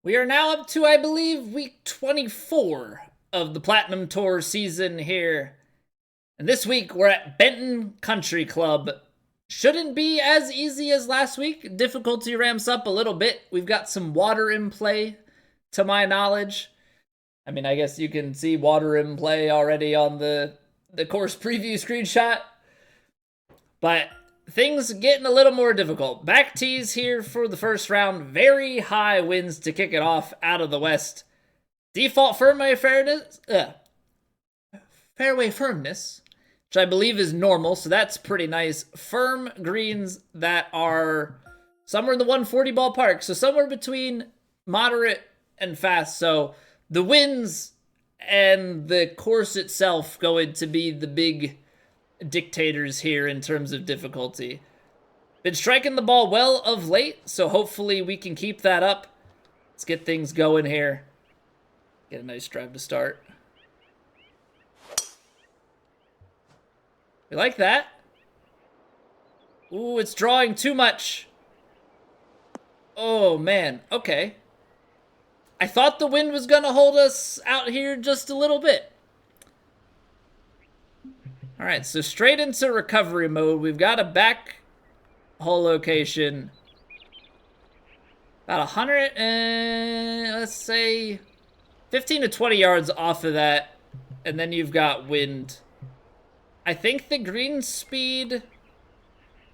We are now up to, I believe, week 24 of the Platinum Tour season here. And this week we're at Benton Country Club. Shouldn't be as easy as last week. Difficulty ramps up a little bit. We've got some water in play, to my knowledge. I mean, I guess you can see water in play already on the course preview screenshot. But things getting a little more difficult. Back tees here for the first round. Very high winds to kick it off out of the west. Default fairway firmness, which I believe is normal, so that's pretty nice. Firm greens that are somewhere in the 140 ballpark, so somewhere between moderate and fast. So the winds and the course itself going to be the big dictators here in terms of difficulty. Been striking the ball well of late, so hopefully we can keep that up. Let's get things going here. Get a nice drive to start. We like that. Ooh, it's drawing too much. Oh, man. Okay. I thought the wind was going to hold us out here just a little bit. All right, so straight into recovery mode. We've got a back hole location. About 100 and, let's say, 15 to 20 yards off of that. And then you've got wind. I think the green speed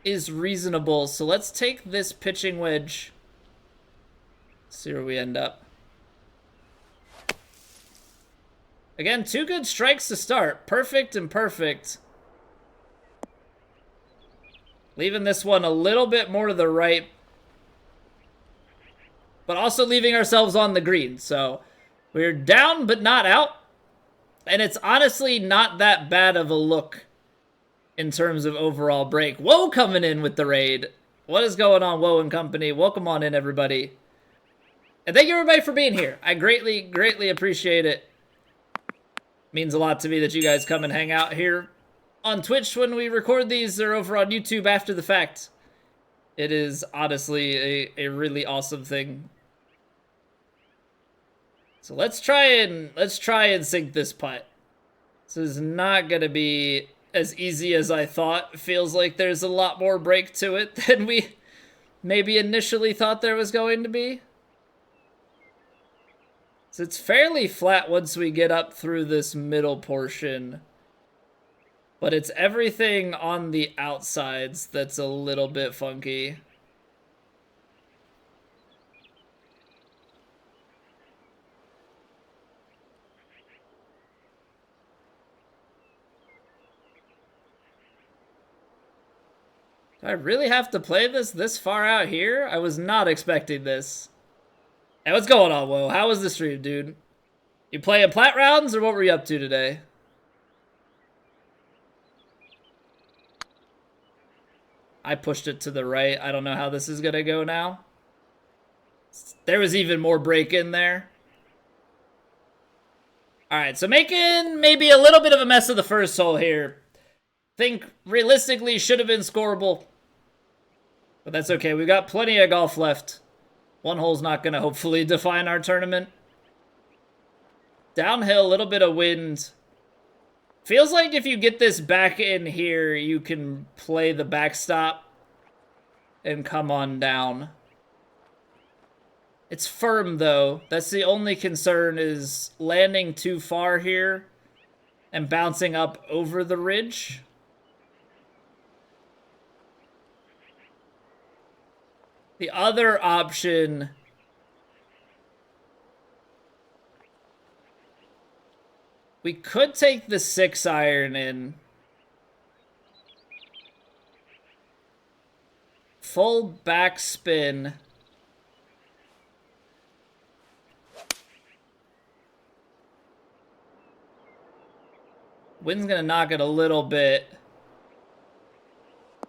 is reasonable. So let's take this pitching wedge. See where we end up. Again, two good strikes to start. Perfect and perfect. Leaving this one a little bit more to the right. But also leaving ourselves on the green. So we're down but not out. And it's honestly not that bad of a look in terms of overall break. Whoa, coming in with the raid. What is going on, Whoa and company? Welcome on in, everybody. And thank you, everybody, for being here. I greatly, greatly appreciate it. Means a lot to me that you guys come and hang out here on Twitch when we record these, or over on YouTube after the fact. It is honestly a really awesome thing. So let's try and sink this putt. This is not gonna be as easy as I thought. It feels like there's a lot more break to it than we maybe initially thought there was going to be. So it's fairly flat once we get up through this middle portion. But it's everything on the outsides that's a little bit funky. Do I really have to play this far out here? I was not expecting this. Hey, what's going on, Whoa? How was the stream, dude? You playing plat rounds, or what were you up to today? I pushed it to the right. I don't know how this is gonna go now. There was even more break in there. Alright, so making maybe a little bit of a mess of the first hole here. Think realistically should have been scoreable. But that's okay. We've got plenty of golf left. One hole's not going to hopefully define our tournament. Downhill, a little bit of wind. Feels like if you get this back in here, you can play the backstop and come on down. It's firm, though. That's the only concern, is landing too far here and bouncing up over the ridge. The other option we could take the 6-iron in. Full backspin. Wind's gonna knock it a little bit.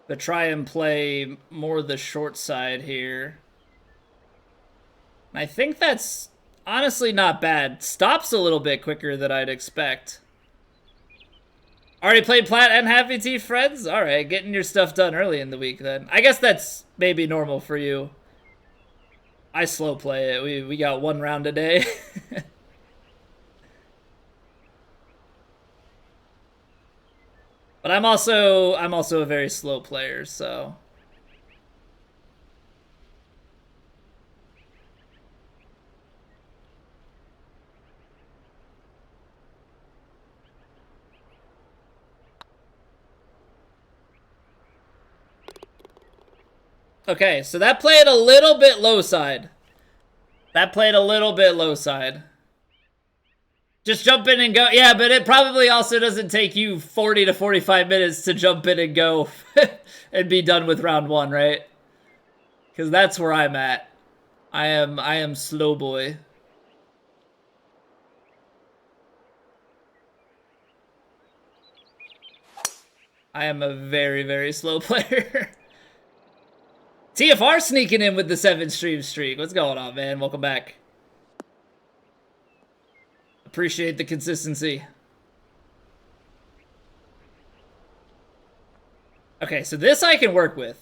But try and play more the short side here. I think that's honestly not bad. Stops a little bit quicker than I'd expect. Already played plat and Happy Tea Friends? Alright, getting your stuff done early in the week then. I guess that's maybe normal for you. I slow play it. We got one round a day. But I'm also a very slow player, so okay, so that played a little bit low side. That played a little bit low side. Just jump in and go. Yeah, but it probably also doesn't take you 40 to 45 minutes to jump in and go and be done with round one, right? Because that's where I'm at. I am slow boy. I am a very, very slow player. TFR sneaking in with the 7-stream streak. What's going on, man? Welcome back. Appreciate the consistency. Okay, so this I can work with.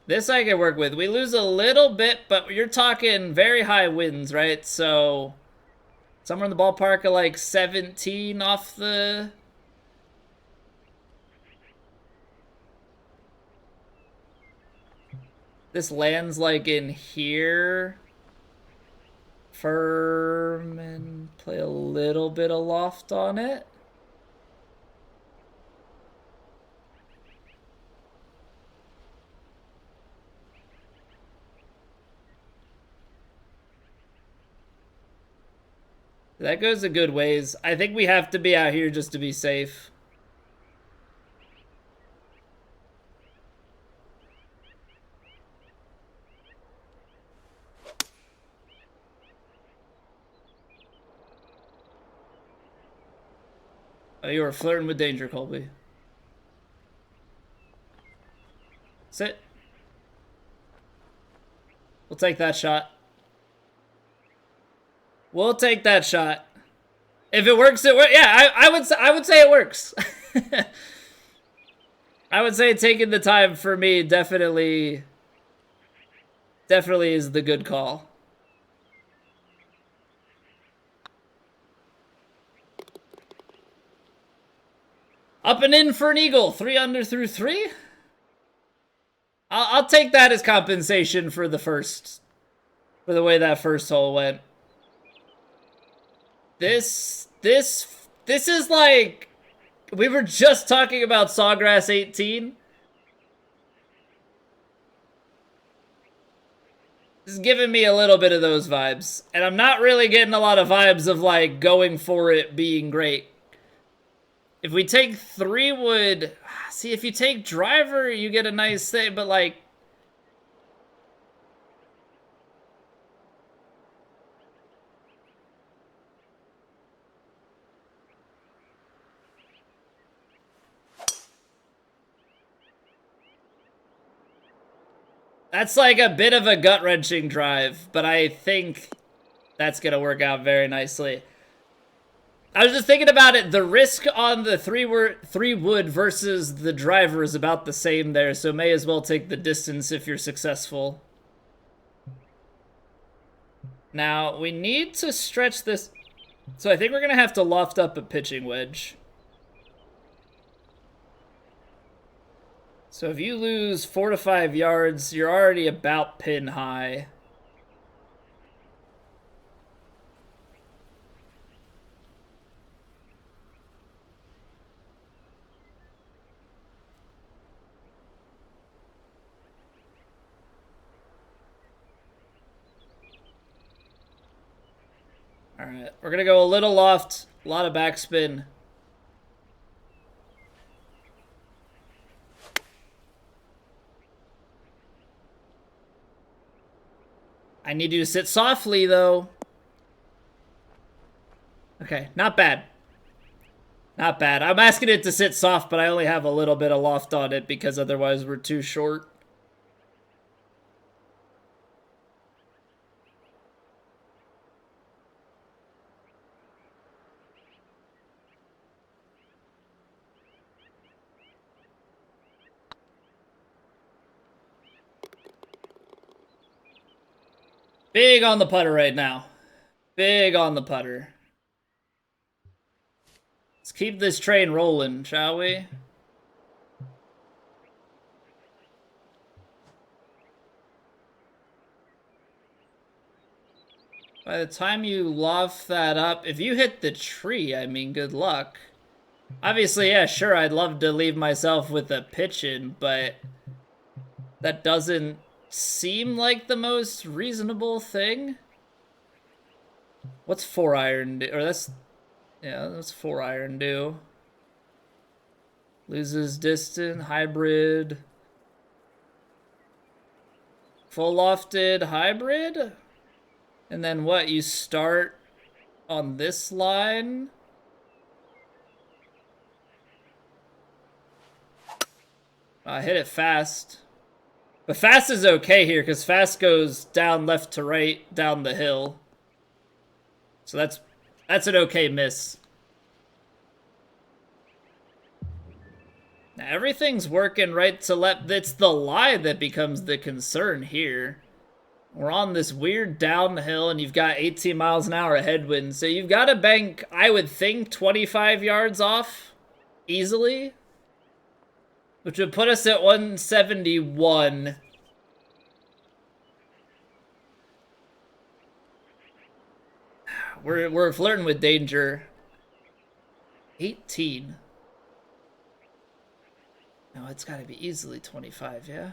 This I can work with. We lose a little bit, but you're talking very high wins, right? So somewhere in the ballpark of like 17 off the... This lands like in here. Firm and play a little bit of loft on it. That goes a good ways. I think we have to be out here just to be safe. Oh, you were flirting with danger, Colby. Sit. We'll take that shot. We'll take that shot. If it works, it works. Yeah, I would say it works. I would say taking the time for me definitely is the good call. Up and in for an eagle. 3 under through 3. I'll take that as compensation for the way that first hole went. This is like, we were just talking about Sawgrass 18. This is giving me a little bit of those vibes. And I'm not really getting a lot of vibes of like going for it being great. If we take 3-wood, see, if you take driver, you get a nice thing, but like, that's like a bit of a gut-wrenching drive, but I think that's going to work out very nicely. I was just thinking about it. The risk on the 3-wood versus the driver is about the same there, so may as well take the distance if you're successful. Now, we need to stretch this. So I think we're going to have to loft up a pitching wedge. So if you lose 4 to 5 yards, you're already about pin high. All right, we're going to go a little loft, a lot of backspin. I need you to sit softly, though. Okay, not bad. Not bad. I'm asking it to sit soft, but I only have a little bit of loft on it because otherwise we're too short. Big on the putter right now. Big on the putter. Let's keep this train rolling, shall we? By the time you loft that up, if you hit the tree, I mean, good luck. Obviously, yeah, sure, I'd love to leave myself with a pitch in, but that doesn't seem like the most reasonable thing. What's 4-iron do? Or that's 4-iron do. Loses distance, hybrid. Full lofted hybrid? And then what, you start on this line? I hit it fast. But fast is okay here, because fast goes down left to right, down the hill. So that's an okay miss. Now everything's working right to left. It's the lie that becomes the concern here. We're on this weird downhill, and you've got 18 miles an hour headwind. So you've got to bank, I would think, 25 yards off easily, which would put us at 171. We're flirting with danger. 18. No, it's got to be easily 25, yeah?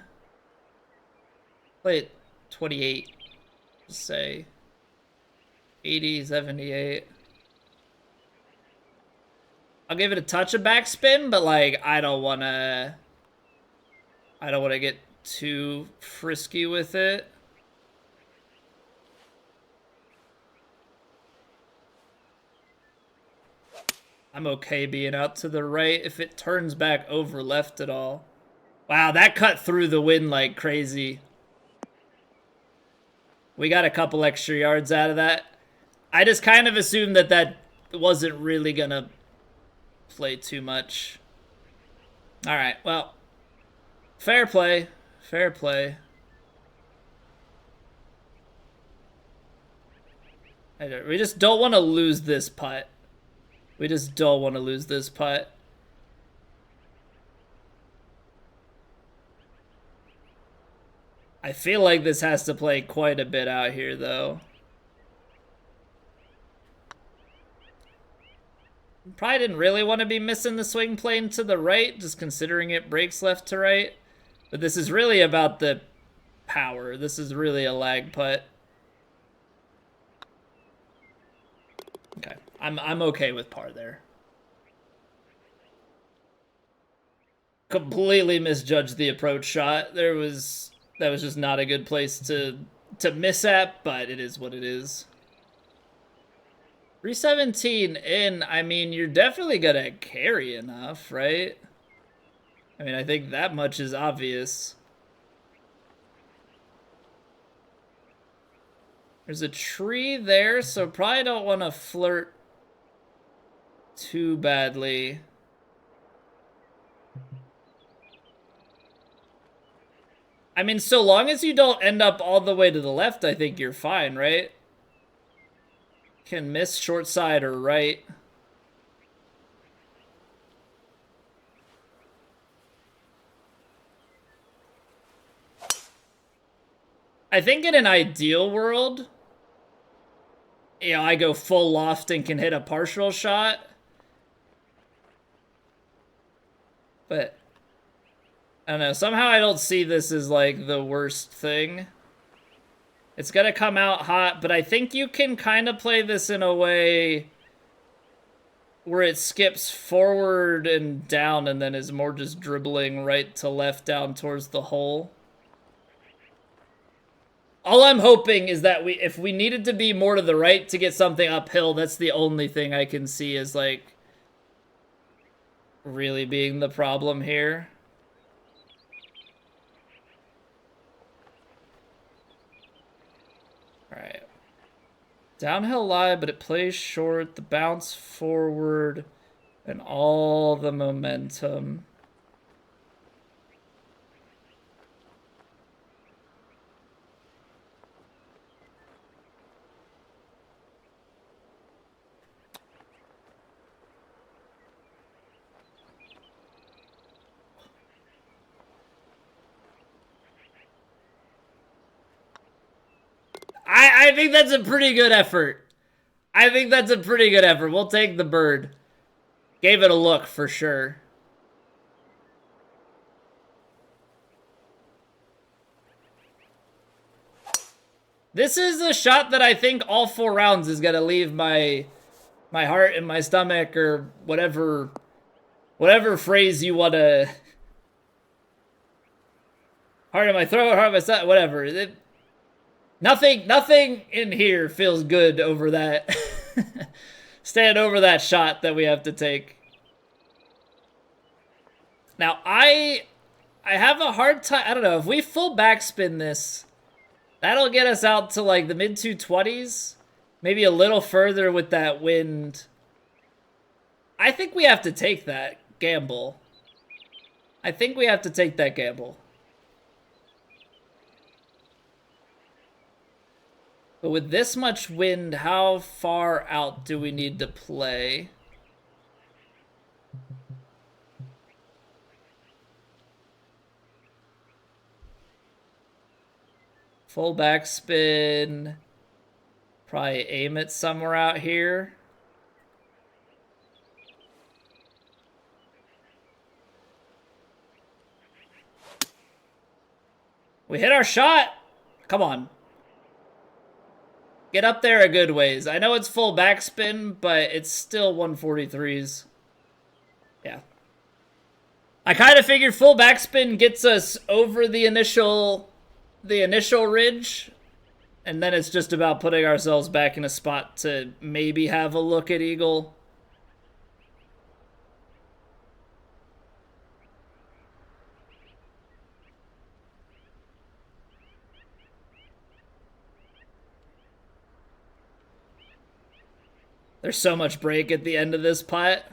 Play it 28. Just say 80, 78. I'll give it a touch of backspin, but like I don't want to get too frisky with it. I'm okay being out to the right if it turns back over left at all. Wow, that cut through the wind like crazy. We got a couple extra yards out of that. I just kind of assumed that that wasn't really gonna play too much. All right, well, fair play, fair play. We just don't want to lose this putt. We just don't want to lose this putt. I feel like this has to play quite a bit out here, though. Probably didn't really want to be missing the swing plane to the right, just considering it breaks left to right. But this is really about the power. This is really a lag putt. Okay, I'm okay with par there. Completely misjudged the approach shot. That was just not a good place to miss at, but it is what it is. 317 in, I mean, you're definitely gonna carry enough, right? I mean, I think that much is obvious. There's a tree there, so probably don't want to flirt too badly. I mean, so long as you don't end up all the way to the left, I think you're fine, right? Can miss short side or right. I think in an ideal world, you know, I go full loft and can hit a partial shot. But I don't know, somehow I don't see this as like the worst thing. It's gonna come out hot, but I think you can kind of play this in a way where it skips forward and down and then is more just dribbling right to left down towards the hole. All I'm hoping is that if we needed to be more to the right to get something uphill, that's the only thing I can see as like really being the problem here. All right. Downhill lie, but it plays short, the bounce forward, and all the momentum. I think that's a pretty good effort. I think that's a pretty good effort. We'll take the bird. Gave it a look for sure. This is a shot that I think all 4 rounds is gonna leave my heart in my stomach, or whatever phrase you wanna. Heart in my throat, heart in my stomach, whatever. Nothing in here feels good over that. Stand over that shot that we have to take. Now I have a hard time. I don't know if we full backspin this. That'll get us out to like the mid 220s. Maybe a little further with that wind. I think we have to take that gamble. I think we have to take that gamble. But with this much wind, how far out do we need to play? Full backspin. Probably aim it somewhere out here. We hit our shot. Come on. Get up there a good ways. I know it's full backspin, but it's still 143s. Yeah. I kind of figured full backspin gets us over the initial ridge, and then it's just about putting ourselves back in a spot to maybe have a look at eagle. There's so much break at the end of this putt.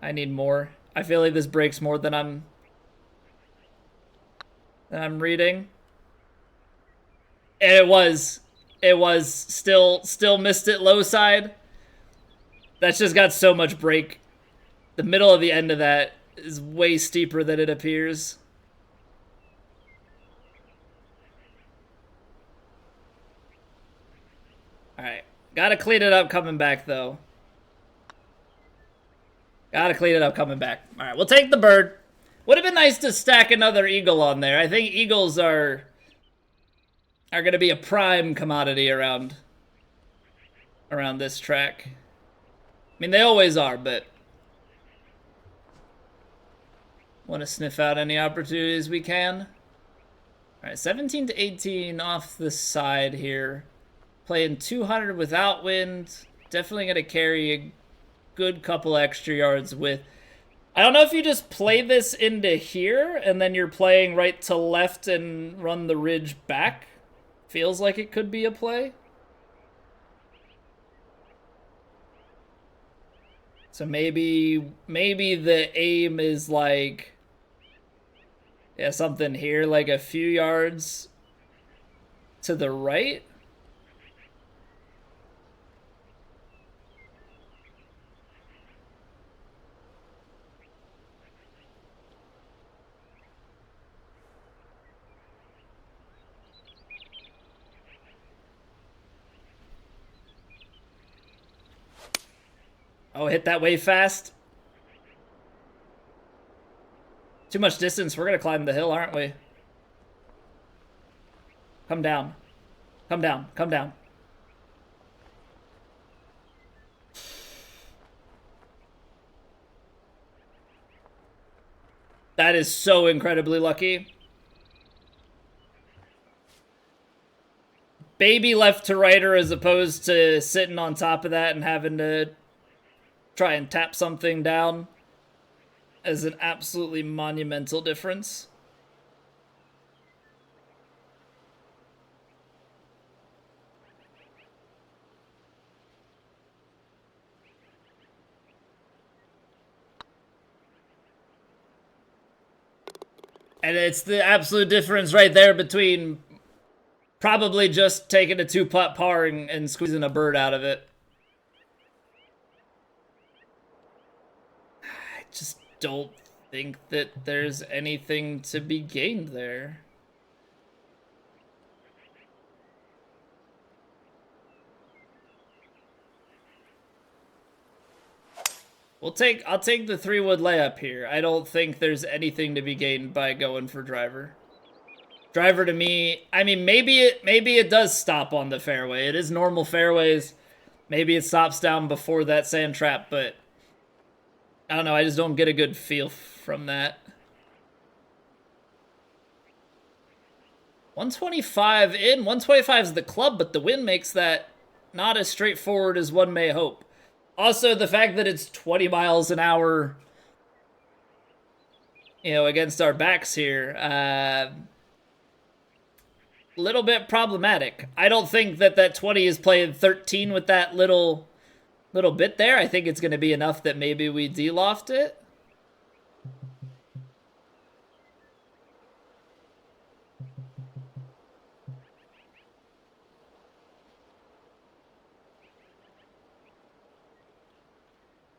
I need more. I feel like this breaks more than I'm reading. And it was still missed it low side. That's just got so much break. The middle of the end of that is way steeper than it appears. Alright. Gotta clean it up coming back, though. Gotta clean it up coming back. Alright, we'll take the bird. Would have been nice to stack another eagle on there. I think eagles are gonna be a prime commodity around this track. I mean, they always are, but want to sniff out any opportunities we can. Alright, 17 to 18 off the side here. Playing 200 without wind. Definitely going to carry a good couple extra yards with. I don't know if you just play this into here and then you're playing right to left and run the ridge back. Feels like it could be a play. So maybe the aim is like, yeah, something here, like a few yards to the right. Oh, hit that way fast. Too much distance. We're going to climb the hill, aren't we? Come down. Come down. Come down. That is so incredibly lucky. Baby left to righter as opposed to sitting on top of that and having to try and tap something down is an absolutely monumental difference. And it's the absolute difference right there between probably just taking a 2-putt par and squeezing a bird out of it. think that there's anything to be gained there. I'll take the 3-wood layup here. I don't think there's anything to be gained by going for driver. Driver to me, I mean, maybe it does stop on the fairway. It is normal fairways. Maybe it stops down before that sand trap, but I don't know. I just don't get a good feel from that. 125 in. 125 is the club, but the wind makes that not as straightforward as one may hope. Also, the fact that it's 20 miles an hour, you know, against our backs here, little bit problematic. I don't think that 20 is playing 13 with that little bit there. I think it's going to be enough that maybe we de-loft it.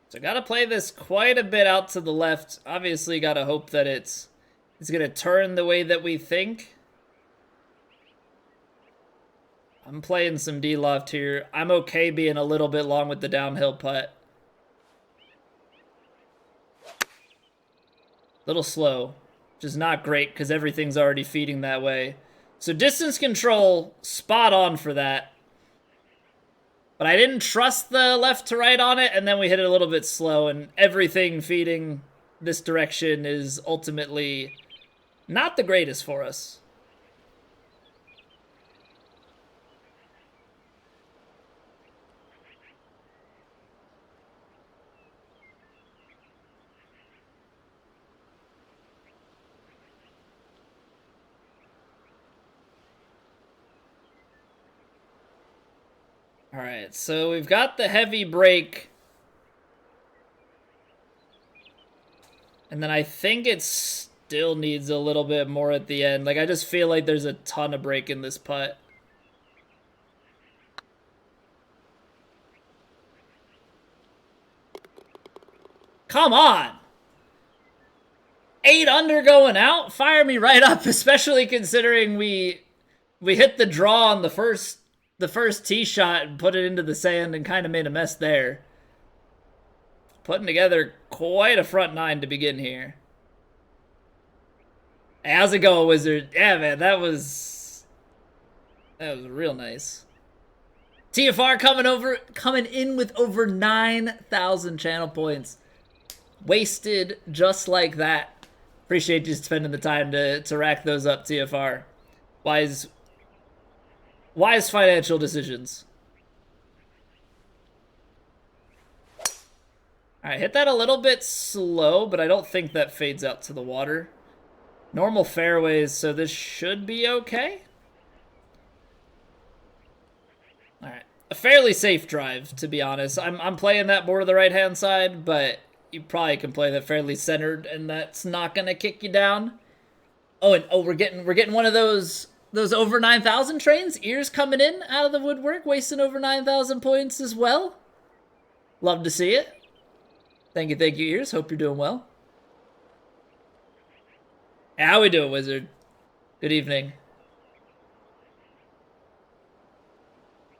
So got to play this quite a bit out to the left. Obviously got to hope that it's going to turn the way that we think. I'm playing some D-loft here. I'm okay being a little bit long with the downhill putt. Little slow, which is not great because everything's already feeding that way. So distance control, spot on for that. But I didn't trust the left to right on it, and then we hit it a little bit slow, and everything feeding this direction is ultimately not the greatest for us. All right, so we've got the heavy break. And then I think it still needs a little bit more at the end. Like, I just feel like there's a ton of break in this putt. Come on! 8 under going out? Fire me right up, especially considering we hit the draw on the first tee shot and put it into the sand and kind of made a mess there. Putting together quite a front 9 to begin here. Hey, how's it going, Wizard? Yeah, man, that was real nice. TFR coming in with over 9,000 channel points. Wasted just like that. Appreciate you spending the time to rack those up, TFR. Wise financial decisions. All right, hit that a little bit slow, but I don't think that fades out to the water. Normal fairways, so this should be okay. All right, a fairly safe drive, to be honest. I'm playing that more to the right-hand side, but you probably can play that fairly centered, and that's not gonna kick you down. Oh, and we're getting one of those over 9,000 trains. Ears coming in out of the woodwork, wasting over 9,000 points as well. Love to see it. Thank you, Ears. Hope you're doing well. How we doing, Wizard? Good evening.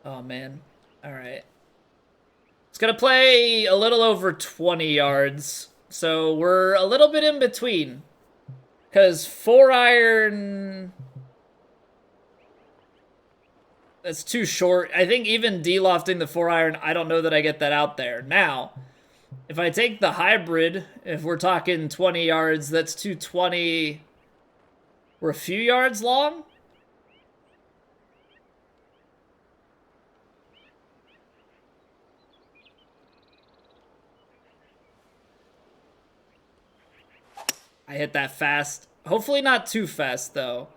Oh, man. All right. It's going to play a little over 20 yards. So we're a little bit in between. Because 4-iron... That's too short. I think even de-lofting the 4-iron, I don't know that I get that out there. Now, if I take the hybrid, if we're talking 20 yards, that's 220. We're a few yards long. I hit that fast. Hopefully not too fast, though.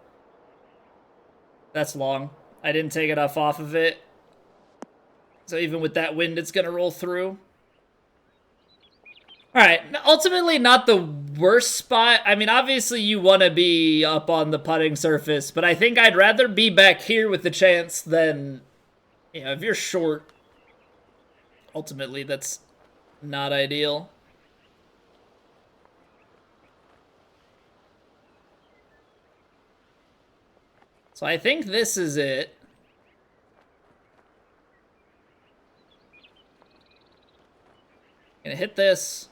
That's long. I didn't take enough off of it. So even with that wind, it's going to roll through. All right, ultimately not the worst spot. I mean, obviously you want to be up on the putting surface, but I think I'd rather be back here with the chance than, you know, if you're short, ultimately that's not ideal. So I think this is it. Gonna hit this.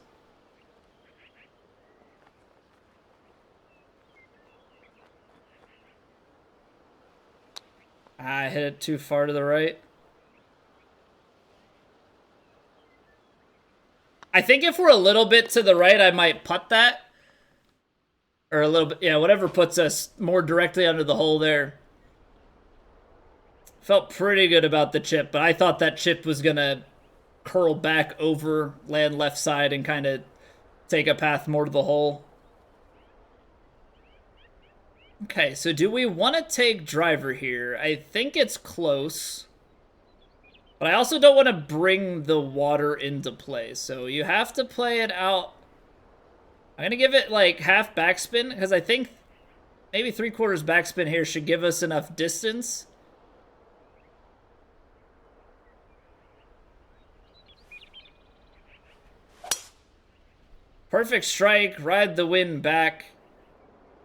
I hit it too far to the right. I think if we're a little bit to the right, I might putt that. Or a little bit, yeah, whatever puts us more directly under the hole there. Felt pretty good about the chip, but I thought that chip was going to curl back over, land left side, and kind of take a path more to the hole. Okay, so do we want to take driver here? I think it's close. But I also don't want to bring the water into play. So you have to play it out. I'm going to give it like half backspin because I think maybe 3/4 backspin here should give us enough distance. Perfect strike, ride the wind back.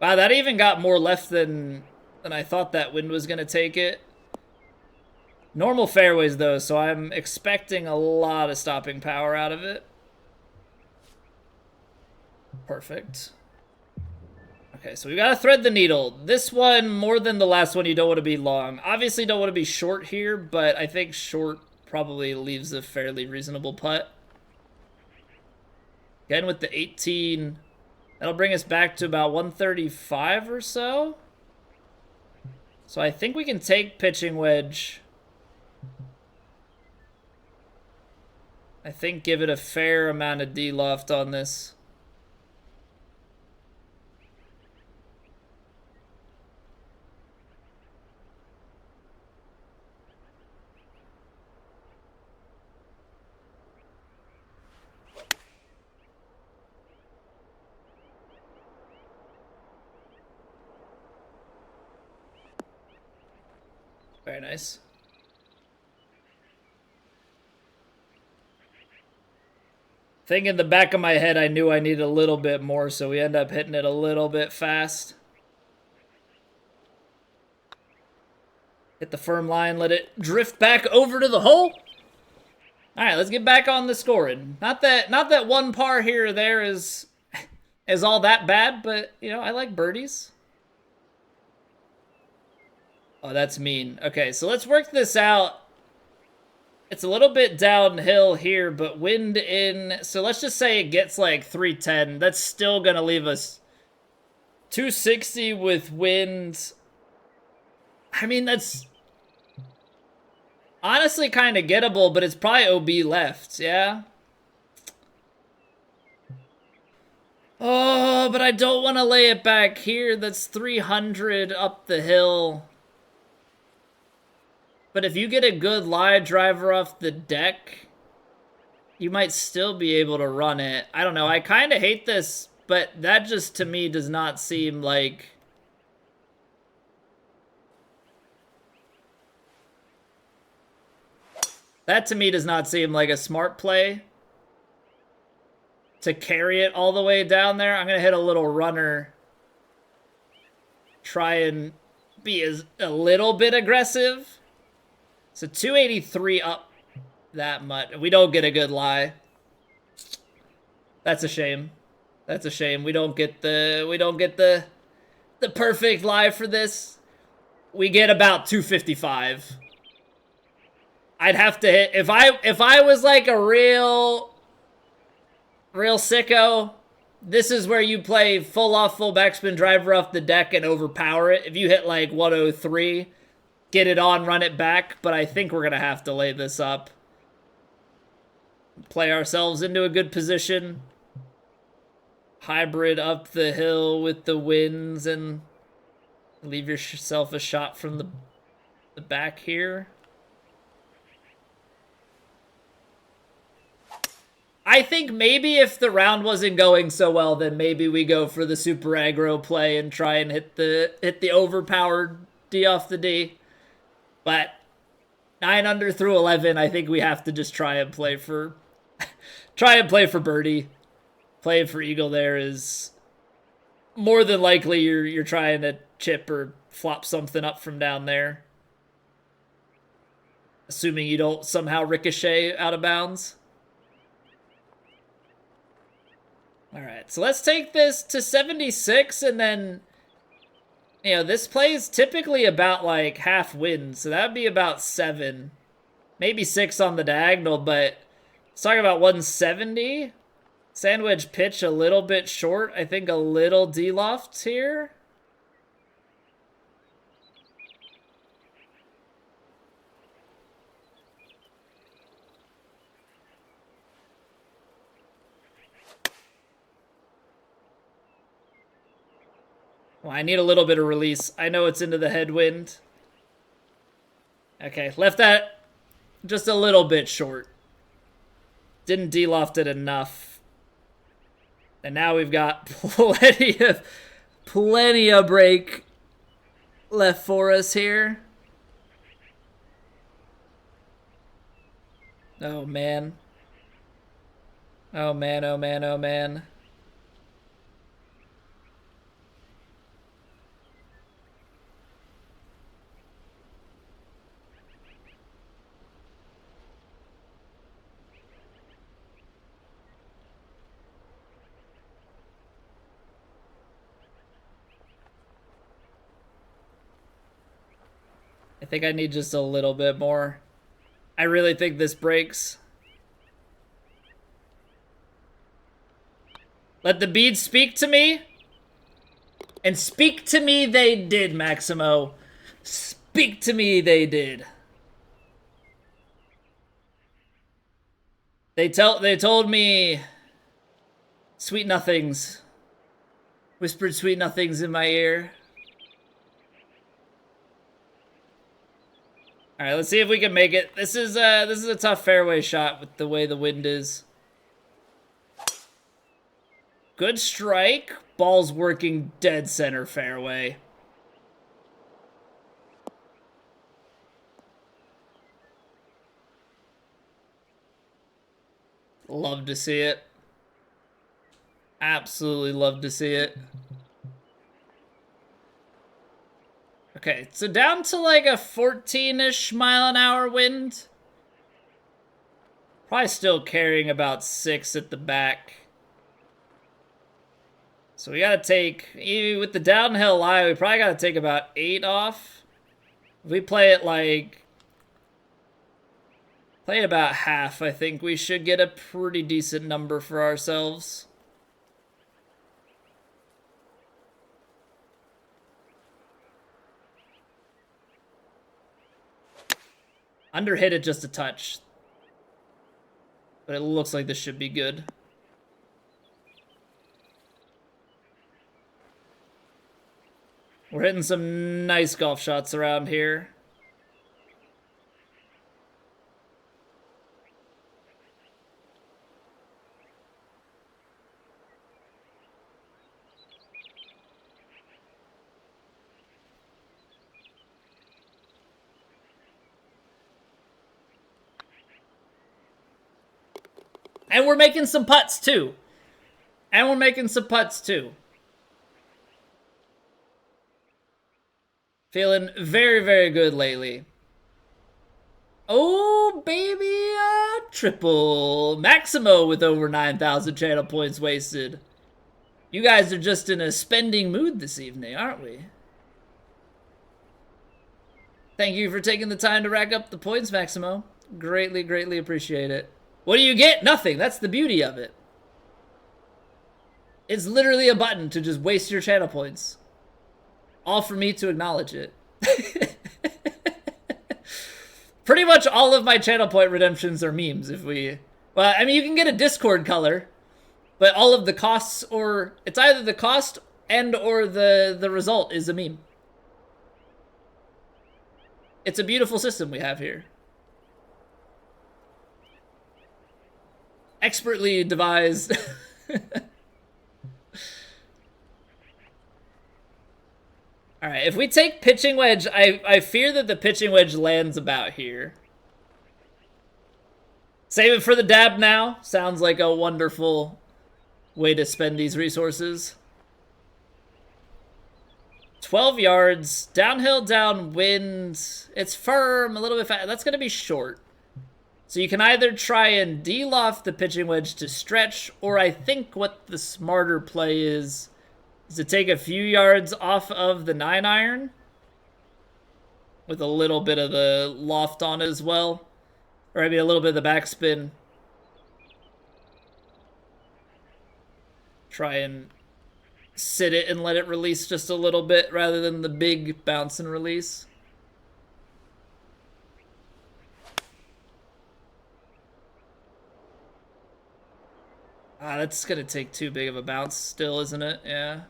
Wow, that even got more left than I thought that wind was going to take it. Normal fairways, though, so I'm expecting a lot of stopping power out of it. Perfect. Okay, so we got to thread the needle. This one, more than the last one, you don't want to be long. Obviously, don't want to be short here, but I think short probably leaves a fairly reasonable putt. Again, with the 18, that'll bring us back to about 135 or so. So I think we can take pitching wedge. I think give it a fair amount of D-loft on this. Very nice. Think in the back of my head, I knew I needed a little bit more, so we end up hitting it a little bit fast. Hit the firm line, let it drift back over to the hole. All right, let's get back on the scoring. Not that one par here or there is all that bad, but you know, I like birdies. Oh, that's mean. Okay, so let's work this out. It's a little bit downhill here, but wind in. So let's just say it gets like 310. That's still going to leave us 260 with wind. I mean, that's honestly kind of gettable, but it's probably OB left, yeah? Oh, but I don't want to lay it back here. That's 300 up the hill. But if you get a good lie driver off the deck, you might still be able to run it. I don't know. I kind of hate this, but that just to me does not seem like... That to me does not seem like a smart play to carry it all the way down there. I'm going to hit a little runner. Try and be a little bit aggressive. So 283 up that much. We don't get a good lie. That's a shame. That's a shame. We don't get the perfect lie for this. We get about 255. I'd have to hit if I was like a real sicko, this is where you play full off full backspin driver off the deck and overpower it. If you hit like 103, get it on, run it back, but I think we're going to have to lay this up. Play ourselves into a good position. Hybrid up the hill with the winds and leave yourself a shot from the back here. I think maybe if the round wasn't going so well, then maybe we go for the super aggro play and try and hit the overpowered D off the D. But 9 under through 11, I think we have to just try and play for birdie. Playing for eagle there is more than likely you're trying to chip or flop something up from down there. Assuming you don't somehow ricochet out of bounds. Alright, so let's take this to 76, and then, you know, this plays typically about, like, half wins, so that would be about 7. Maybe 6 on the diagonal, but let's talk about 170. Sandwich pitch a little bit short. I think a little D-loft here. Well, I need a little bit of release. I know it's into the headwind. Okay, left that just a little bit short. Didn't D-loft it enough. And now we've got plenty of break left for us here. Oh, man. Oh, man, oh, man, oh, man. I think I need just a little bit more. I really think this breaks. Let the beads speak to me. And speak to me they did, Maximo. Speak to me they did. They told me sweet nothings. Whispered sweet nothings in my ear. All right, let's see if we can make it. This is a tough fairway shot with the way the wind is. Good strike. Ball's working dead center fairway. Love to see it. Absolutely love to see it. Okay, so down to like a 14-ish mile-an-hour wind. Probably still carrying about 6 at the back. So we gotta take, with the downhill lie, we probably gotta take about 8 off. If we play it like, play it about half, I think we should get a pretty decent number for ourselves. Underhit it just a touch. But it looks like this should be good. We're hitting some nice golf shots around here. And we're making some putts, too. And we're making some putts, too. Feeling very, very good lately. Oh, baby, triple. Maximo with over 9,000 channel points wasted. You guys are just in a spending mood this evening, aren't we? Thank you for taking the time to rack up the points, Maximo. Greatly, greatly appreciate it. What do you get? Nothing. That's the beauty of it. It's literally a button to just waste your channel points. All for me to acknowledge it. Pretty much all of my channel point redemptions are memes if we... Well, I mean, you can get a Discord color, but all of the costs or... It's either the cost and or the result is a meme. It's a beautiful system we have here. Expertly devised. All right, if we take pitching wedge, I fear that the pitching wedge lands about here. Save it for the dab now. Sounds like a wonderful way to spend these resources. 12 yards, downhill, downwind. It's firm, a little bit fast. That's going to be short. So you can either try and de-loft the pitching wedge to stretch, or I think what the smarter play is to take a few yards off of the 9-iron with a little bit of the loft on it as well. Or maybe a little bit of the backspin. Try and sit it and let it release just a little bit rather than the big bounce and release. That's gonna take too big of a bounce still, isn't it? Yeah.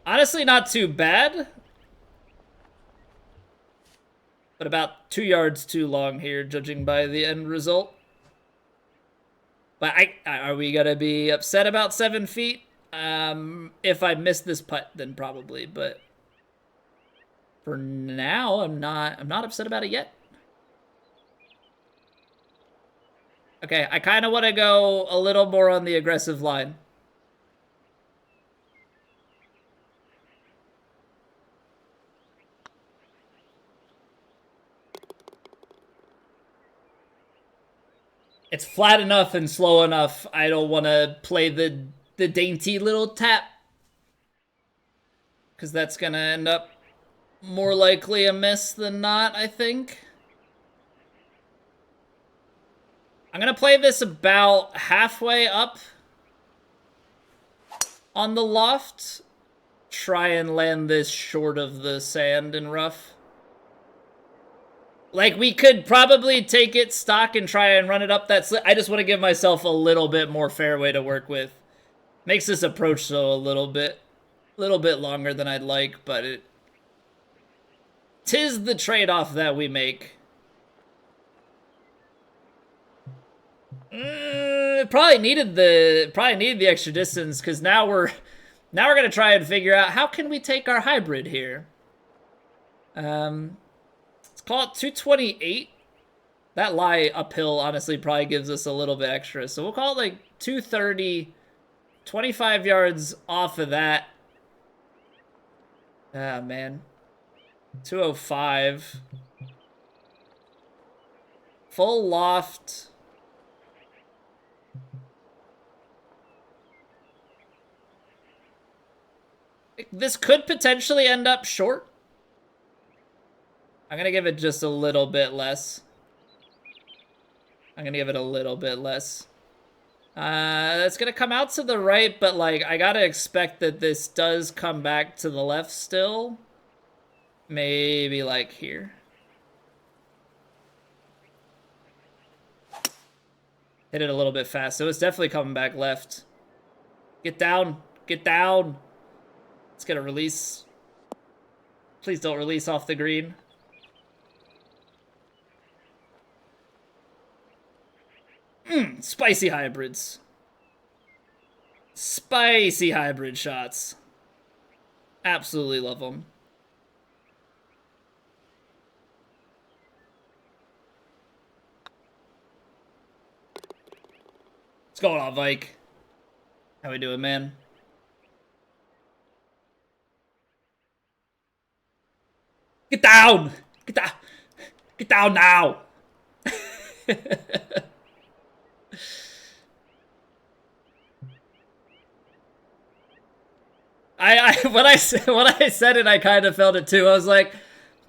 Honestly, not too bad. But about 2 yards too long here, judging by the end result. But are we gonna be upset about 7 feet? If I miss this putt, then probably. But for now, I'm not upset about it yet. Okay, I kind of want to go a little more on the aggressive line. It's flat enough and slow enough. I don't want to play the dainty little tap, because that's going to end up more likely a miss than not, I think. I'm going to play this about halfway up on the loft. Try and land this short of the sand and rough. Like, we could probably take it stock and try and run it up that slit. I just want to give myself a little bit more fairway to work with. Makes this approach, though, a little bit longer than I'd like, but 'tis the trade-off that we make. Probably needed the extra distance, because now we're gonna try and figure out how can we take our hybrid here. Let's call it 228. That lie uphill honestly probably gives us a little bit extra, so we'll call it like 230, 25 yards off of that. Ah, man. 205. Full loft. This could potentially end up short. I'm going to give it just a little bit less. I'm going to give it a little bit less. It's going to come out to the right, but like I got to expect that this does come back to the left still. Maybe like here. Hit it a little bit fast, so it's definitely coming back left. Get down. Get down. It's going to release. Please don't release off the green. Spicy hybrids. Spicy hybrid shots. Absolutely love them. What's going on, Vike? How we doing, man? Get down! Get down! Get down now! When I said it, I kind of felt it too. I was like,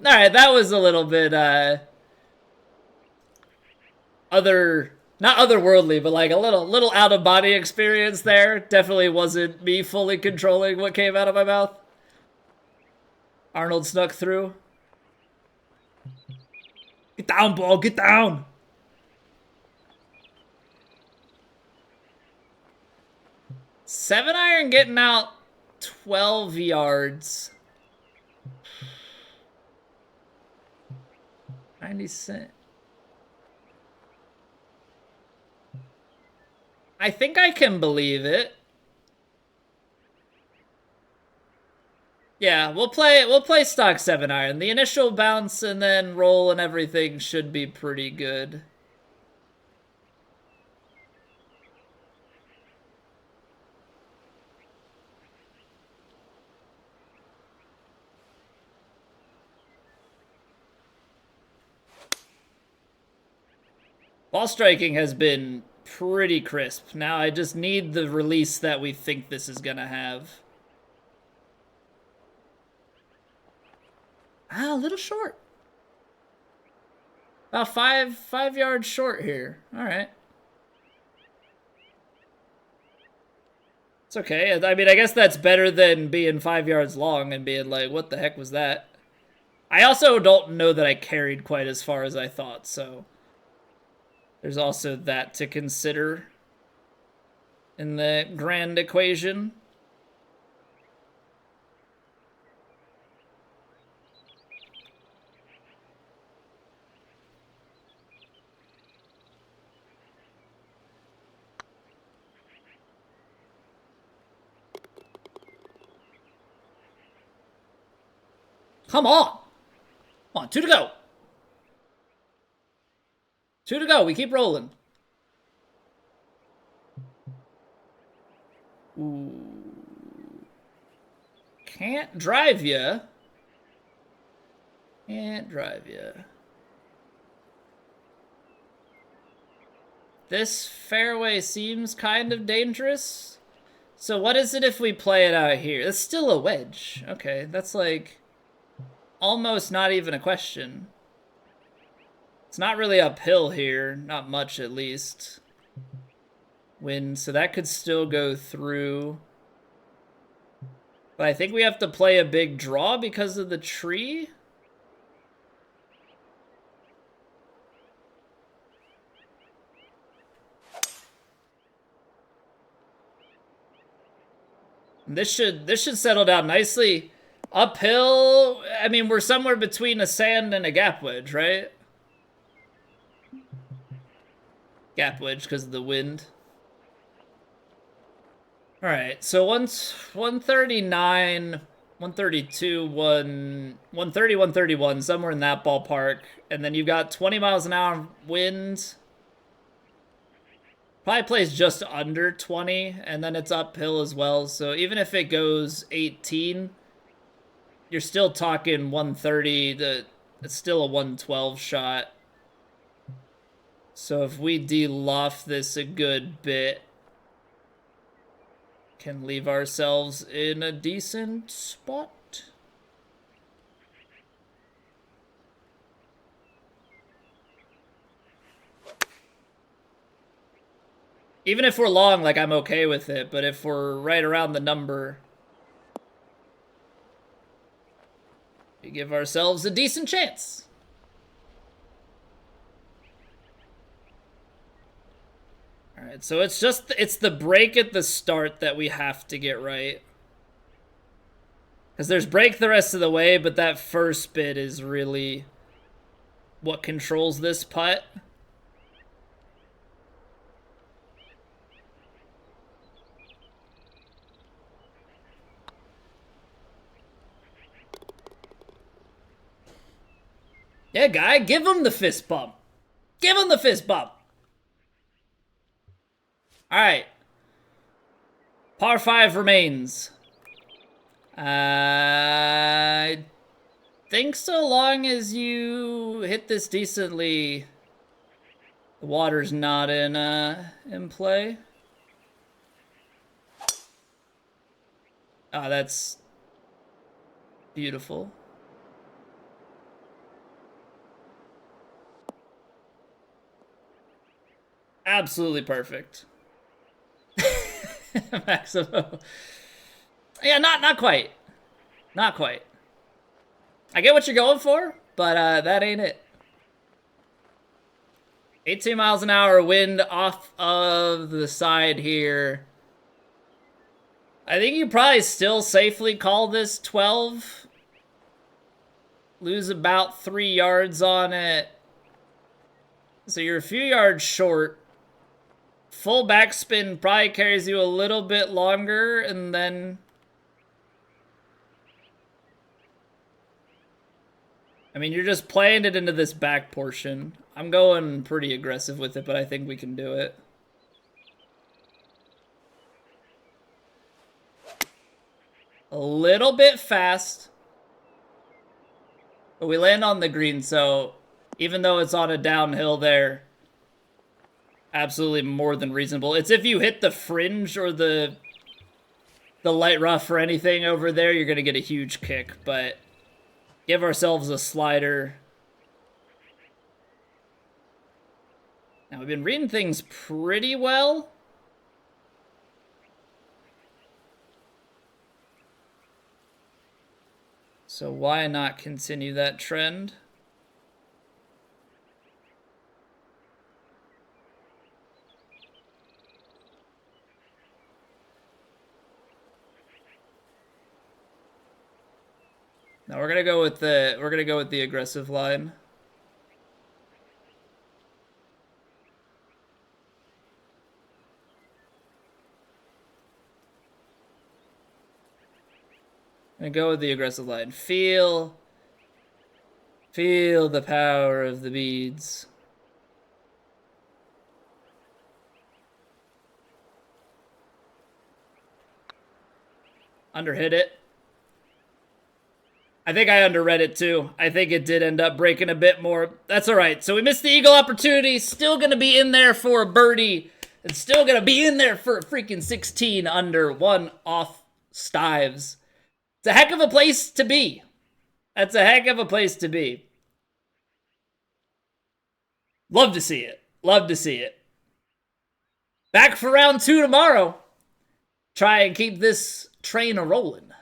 all right, that was a little bit not otherworldly, but like a little out of body experience there. Definitely wasn't me fully controlling what came out of my mouth. Arnold snuck through. Get down, ball, get down. Seven iron getting out 12 yards. 90 cents. I think I can believe it. Yeah, we'll play stock 7 iron. The initial bounce and then roll and everything should be pretty good. Ball striking has been pretty crisp. Now I just need the release that we think this is gonna have. Ah, a little short. About five yards short here. All right. It's okay. I mean, I guess that's better than being 5 yards long and being like, what the heck was that? I also don't know that I carried quite as far as I thought, so there's also that to consider in the grand equation. Come on! Come on, 2 to go. 2 to go. We keep rolling. Ooh. Can't drive ya. Can't drive ya. This fairway seems kind of dangerous. So what is it if we play it out here? It's still a wedge. Okay, that's like almost not even a question. It's not really uphill here. Not much, at least. Wind, so that could still go through. But I think we have to play a big draw because of the tree. This should settle down nicely. Uphill, I mean, we're somewhere between a sand and a gap wedge, right? Gap wedge because of the wind. All right, so 139, 132, 130, 131, somewhere in that ballpark. And then you've got 20 miles an hour wind. Probably plays just under 20, and then it's uphill as well. So even if it goes 18, you're still talking 130. It's still a 112 shot. So if we de-loft this a good bit, can leave ourselves in a decent spot. Even if we're long, like, I'm okay with it, but if we're right around the number, we give ourselves a decent chance. All right, so it's the break at the start that we have to get right. Because there's break the rest of the way, but that first bit is really what controls this putt. Yeah, guy, give him the fist bump. Give him the fist bump. All right. Par 5 remains. I think so long as you hit this decently, the water's not in play. Oh, that's beautiful. Absolutely perfect. Maximo. Yeah, not quite. Not quite. I get what you're going for, but that ain't it. 18 miles an hour wind off of the side here. I think you probably still safely call this 12. Lose about 3 yards on it. So you're a few yards short. Full backspin probably carries you a little bit longer, and then I mean, you're just playing it into this back portion. I'm going pretty aggressive with it, but I think we can do it. A little bit fast. But we land on the green, so even though it's on a downhill there, absolutely more than reasonable. It's if you hit the fringe or the light rough or anything over there, you're going to get a huge kick, but give ourselves a slider. Now, we've been reading things pretty well. So why not continue that trend? Now we're gonna go with the aggressive line. And go with the aggressive line. Feel the power of the beads. Underhit it. I think I underread it too. I think it did end up breaking a bit more. That's all right. So we missed the eagle opportunity. Still going to be in there for a birdie. And still going to be in there for a freaking 16 under, 1 off Stives. It's a heck of a place to be. That's a heck of a place to be. Love to see it. Love to see it. Back for round 2 tomorrow. Try and keep this train a-rolling.